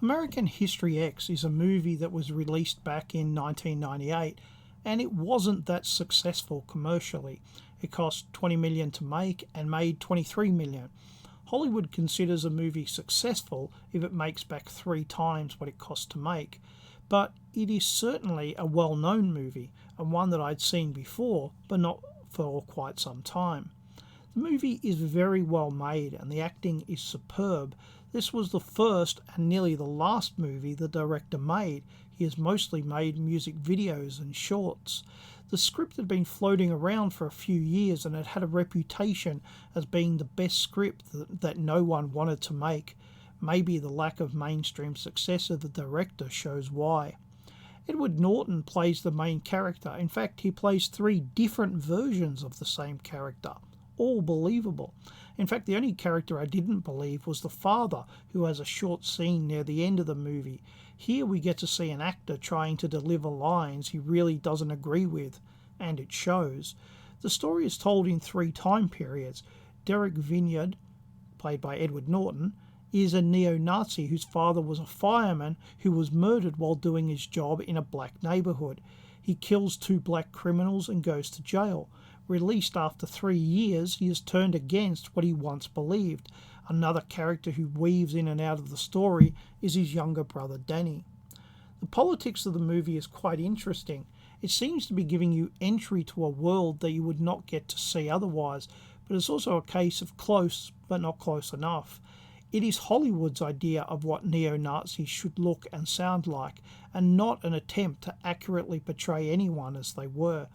American History X is a movie that was released back in 1998 and it wasn't that successful commercially. It cost $20 million to make and made $23 million. Hollywood considers a movie successful if it makes back 3 times what it cost to make, but it is certainly a well-known movie and one that I'd seen before, but not for quite some time. The movie is very well made and the acting is superb. This was the first and nearly the last movie the director made. He has mostly made music videos and shorts. The script had been floating around for a few years and it had a reputation as being the best script that no one wanted to make. Maybe the lack of mainstream success of the director shows why. Edward Norton plays the main character. In fact, he plays 3 different versions of the same character. All believable. In fact, the only character I didn't believe was the father, who has a short scene near the end of the movie. Here we get to see an actor trying to deliver lines he really doesn't agree with, and it shows. The story is told in 3 time periods. Derek Vineyard, played by Edward Norton, is a neo-Nazi whose father was a fireman who was murdered while doing his job in a black neighbourhood. He kills 2 black criminals and goes to jail. Released after 3 years, he has turned against what he once believed. Another character who weaves in and out of the story is his younger brother Danny. The politics of the movie is quite interesting. It seems to be giving you entry to a world that you would not get to see otherwise, but it's also a case of close but not close enough. It is Hollywood's idea of what neo-Nazis should look and sound like, and not an attempt to accurately portray anyone as they were.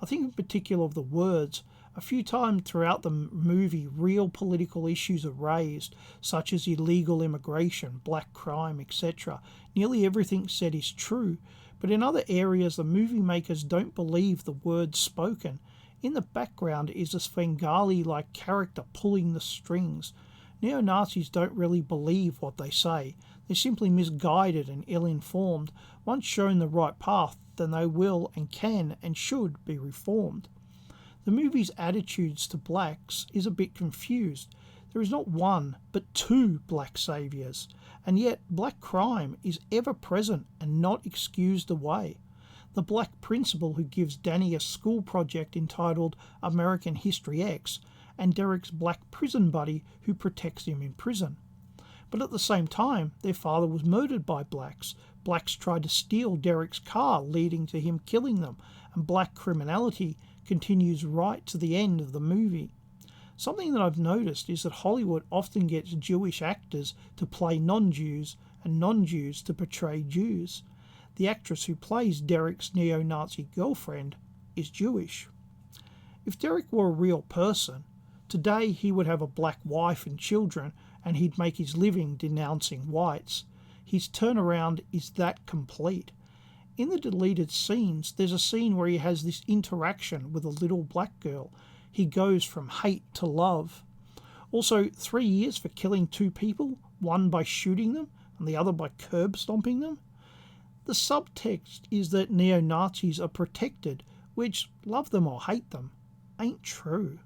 I think in particular of the words. A few times throughout the movie, real political issues are raised, such as illegal immigration, black crime, etc. Nearly everything said is true, but in other areas the movie makers don't believe the words spoken. In the background is a Svengali-like character pulling the strings. Neo-Nazis don't really believe what they say. They're simply misguided and ill-informed. Once shown the right path, then they will and can and should be reformed. The movie's attitudes to blacks is a bit confused. There is not 1, but 2 black saviours, and yet black crime is ever present and not excused away. The black principal who gives Danny a school project entitled American History X, and Derek's black prison buddy who protects him in prison. But at the same time, their father was murdered by blacks. Blacks tried to steal Derek's car, leading to him killing them, and black criminality continues right to the end of the movie. Something that I've noticed is that Hollywood often gets Jewish actors to play non-Jews and non-Jews to portray Jews. The actress who plays Derek's neo-Nazi girlfriend is Jewish. If Derek were a real person, today he would have a black wife and children, and he'd make his living denouncing whites. His turnaround is that complete. In the deleted scenes, there's a scene where he has this interaction with a little black girl. He goes from hate to love. Also, 3 years for killing 2 people, one by shooting them and the other by curb stomping them. The subtext is that neo-Nazis are protected, which, love them or hate them, ain't true.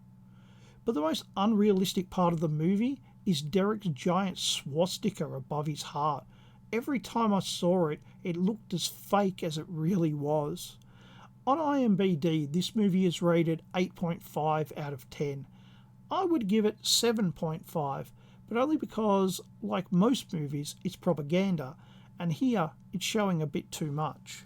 But the most unrealistic part of the movie is Derek's giant swastika above his heart. Every time I saw it, it looked as fake as it really was. On IMDb, this movie is rated 8.5 out of 10. I would give it 7.5, but only because, like most movies, it's propaganda, and here it's showing a bit too much.